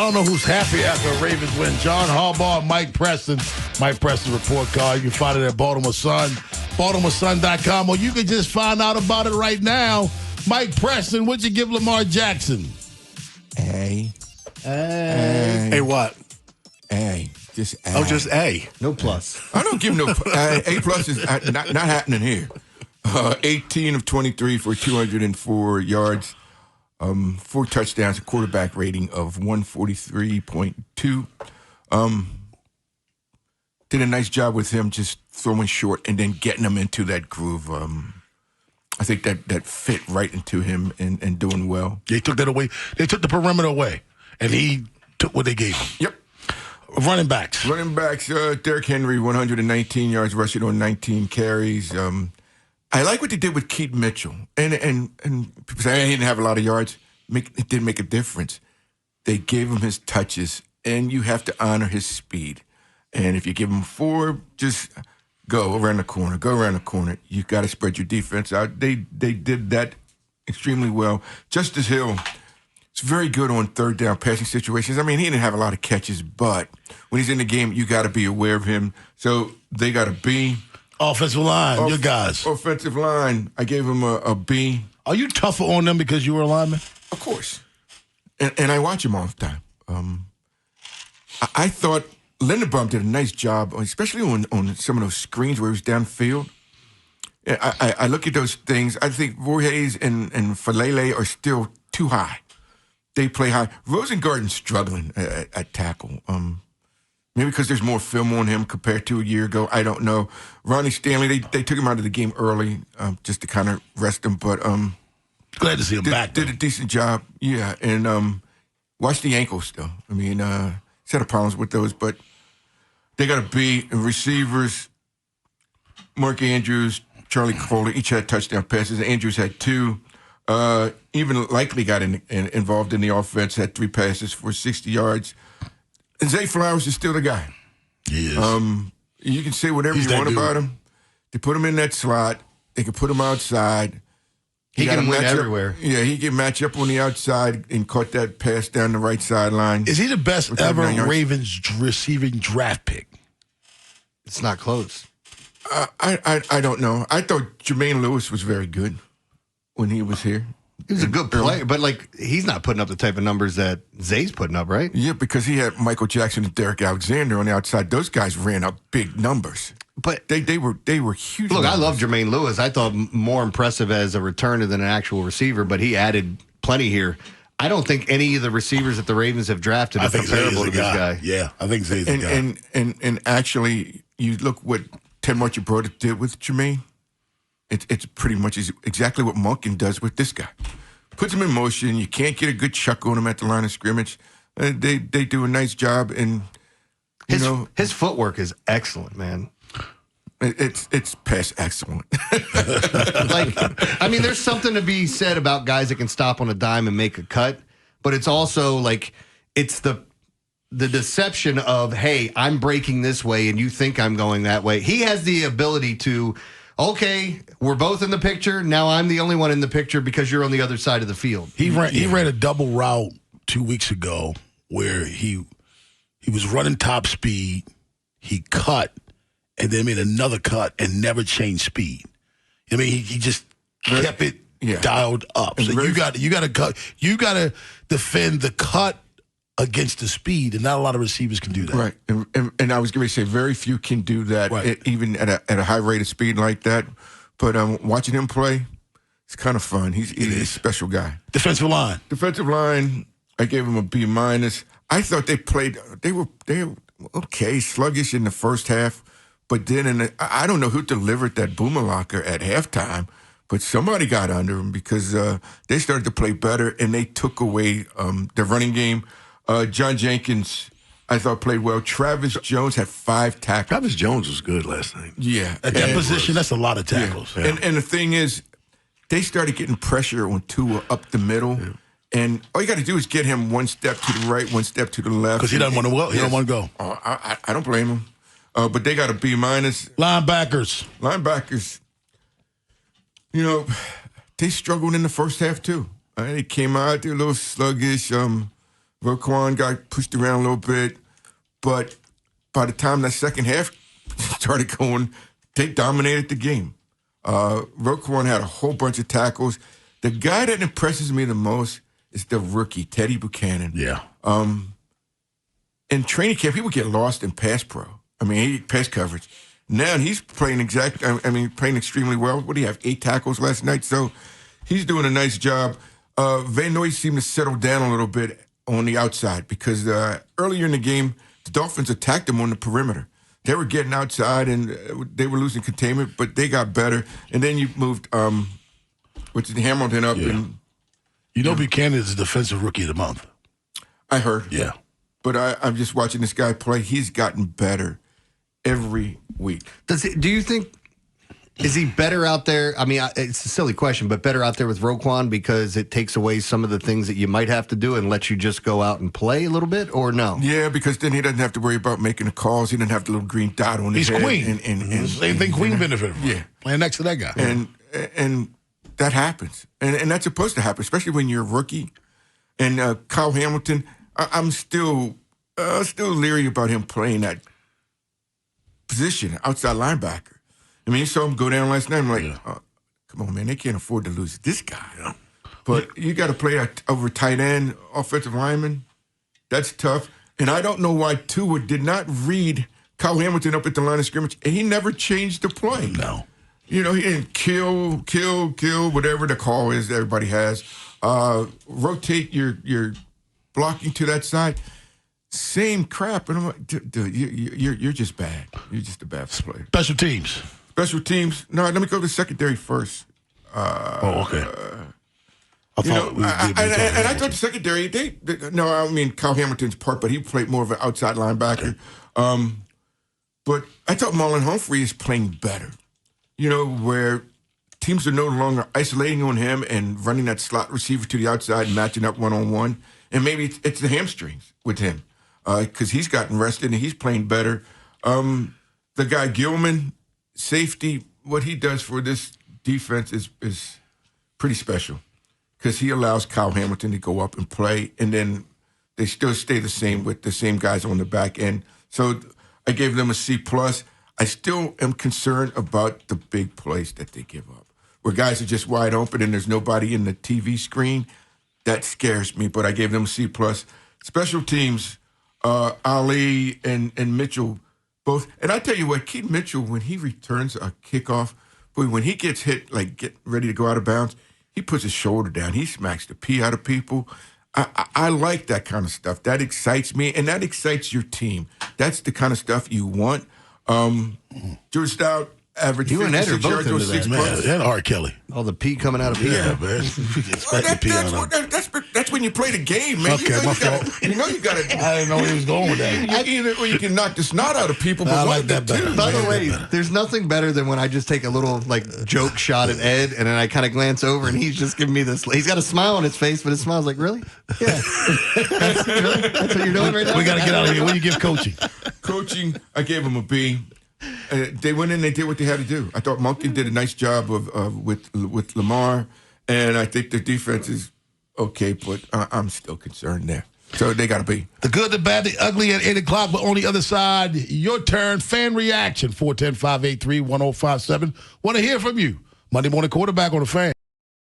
don't know who's happy after a Ravens win. John Harbaugh and Mike Preston. Mike Preston report card. You can find it at Baltimore Sun, BaltimoreSun.com, or you can just find out about it right now. Mike Preston, what'd you give Lamar Jackson? A. A what? A. Just A. Oh, just A. No plus. I don't give no A plus is not happening here. 18 of 23 for 204 yards, 4 touchdowns, a quarterback rating of 143.2. Did a nice job with him just throwing short and then getting him into that groove. I think that fit right into him and doing well. They took that away. They took the perimeter away, and he took what they gave him. Yep. Running backs. Derrick Henry, 119 yards rushing on 19 carries. I like what they did with Keith Mitchell. And people say, he didn't have a lot of yards. It did make a difference. They gave him his touches, and you have to honor his speed. And if you give him 4, just go around the corner. You got to spread your defense out. They did that extremely well. Justice Hill is very good on third down passing situations. I mean, he didn't have a lot of catches, but when he's in the game, you got to be aware of him. So they got a B. Offensive line, your guys. Offensive line, I gave him a B. Are you tougher on them because you were a lineman? Of course. And I watch him all the time. I thought Linderbaum did a nice job, especially on some of those screens where he was downfield. I look at those things. I think Voorhees and Falele are still too high. They play high. Rosengarten's struggling at tackle. Maybe because there's more film on him compared to a year ago. I don't know. Ronnie Stanley, they took him out of the game early just to kind of rest him. But glad to see him back. Did a decent job. Yeah, and watch the ankles still. I mean, set of problems with those, but they got to be receivers. Mark Andrews, Charlie Kohler, each had touchdown passes. Andrews had 2. Even Likely got involved in the offense, had 3 passes for 60 yards. And Zay Flowers is still the guy. He is. You can say whatever you want about him. They put him in that slot. They can put him outside. He can win everywhere. Yeah, he can match up on the outside and caught that pass down the right sideline. Is he the best ever Ravens receiving draft pick? It's not close. I don't know. I thought Jermaine Lewis was very good when he was here. He was a good player, but he's not putting up the type of numbers that Zay's putting up, right? Yeah, because he had Michael Jackson and Derek Alexander on the outside. Those guys ran up big numbers. But they were huge. Look, numbers. I love Jermaine Lewis. I thought more impressive as a returner than an actual receiver, but he added plenty here. I don't think any of the receivers that the Ravens have drafted are comparable to this guy. Yeah, I think Zay's the guy. And actually, you look what Ted Marchibroda did with Jermaine. It's pretty much exactly what Monken does with this guy. Puts him in motion. You can't get a good chuck on him at the line of scrimmage. They do a nice job, and his footwork is excellent, man. It's past excellent. There's something to be said about guys that can stop on a dime and make a cut, but it's also it's the deception of, hey, I'm breaking this way and you think I'm going that way. He has the ability to, okay, we're both in the picture. Now I'm the only one in the picture because you're on the other side of the field. He ran a double route 2 weeks ago where he was running top speed. He cut and then made another cut and never changed speed. I mean, he just kept it dialed up. So you got to defend the cut against the speed, and not a lot of receivers can do that. Right, and I was going to say very few can do that, even at a high rate of speed like that. But watching him play, it's kind of fun. He's a special guy. Defensive line, I gave him a B-. I thought they were okay, sluggish in the first half, but then I don't know who delivered that boomerlocker at halftime, but somebody got under him because they started to play better and they took away their running game. John Jenkins, I thought, played well. Travis Jones had 5 tackles. Travis Jones was good last night. Yeah. At that position, that's a lot of tackles. Yeah. And the thing is, they started getting pressure on Tua up the middle. Yeah. And all you got to do is get him one step to the right, one step to the left. Because he doesn't want to. He don't want to go. I don't blame him. But they got a B-. Linebackers. They struggled in the first half too. They came out, they're a little sluggish. Roquan got pushed around a little bit, but by the time that second half started going, they dominated the game. Roquan had a whole bunch of tackles. The guy that impresses me the most is the rookie, Teddy Buchanan. Yeah. In training camp, he would get lost in pass coverage. Now he's playing playing extremely well. What do you have, 8 tackles last night? So he's doing a nice job. Van Noy seemed to settle down a little bit on the outside because earlier in the game, the Dolphins attacked him on the perimeter. They were getting outside and they were losing containment, but they got better. And then you moved Hamilton up. Yeah. And Buchanan is the defensive rookie of the month. I heard. Yeah. But I'm just watching this guy play. He's gotten better every week. Do you think, is he better out there? I mean, it's a silly question, but better out there with Roquan because it takes away some of the things that you might have to do and lets you just go out and play a little bit, or no? Yeah, because then he doesn't have to worry about making the calls. He doesn't have the little green dot on his head. He's Queen. Same thing Queen benefited from. Yeah. Playing next to that guy. And that happens. And that's supposed to happen, especially when you're a rookie. And Kyle Hamilton, I'm still leery about him playing that position, outside linebacker. I mean, you saw him go down last night. I'm like, come on, man, they can't afford to lose this guy. Yeah. But you got to play over tight end, offensive lineman. That's tough. And I don't know why Tua did not read Kyle Hamilton up at the line of scrimmage, and he never changed the play. No. He didn't kill, whatever the call is that everybody has. Rotate your blocking to that side. Same crap. And I'm like, dude, you're just bad. You're just a bad player. Special teams. Special teams. No, let me go to secondary first. Okay. I thought the secondary, Kyle Hamilton's part, but he played more of an outside linebacker. But I thought Marlon Humphrey is playing better. Where teams are no longer isolating on him and running that slot receiver to the outside and matching up one-on-one. And maybe it's the hamstrings with him because he's gotten rested and he's playing better. The guy Gilman, safety, what he does for this defense is pretty special because he allows Kyle Hamilton to go up and play, and then they still stay the same with the same guys on the back end. So I gave them a C+. I still am concerned about the big plays that they give up, where guys are just wide open and there's nobody in the TV screen. That scares me, but I gave them a C+. Special teams, Ali and Mitchell both. And I tell you what, Keith Mitchell, when he returns a kickoff, boy, when he gets hit, like get ready to go out of bounds, he puts his shoulder down. He smacks the pee out of people. I like that kind of stuff. That excites me, and that excites your team. That's the kind of stuff you want. George Stout averaged 56 yards on 6 punts. And R. Kelly. All the pee coming out of pee. Yeah, man. That's when you play the game, man. Okay, you got to. I didn't know where he was going with that. You can knock the snot out of people, but I like that better. By the way, there's nothing better than when I just take a little joke shot at Ed, and then I kind of glance over, and he's just giving me this. He's got a smile on his face, but his smile's like, really? Yeah. That's what you're doing right now? We got to get out of here. What do you give coaching? Coaching, I gave him a B. They went in, they did what they had to do. I thought Monken did a nice job with Lamar, and I think their defense is okay, but I'm still concerned there. So they got to be. The good, the bad, the ugly at 8 o'clock, but on the other side, your turn. Fan reaction, 410-583-1057. Want to hear from you. Monday Morning Quarterback on the Fan.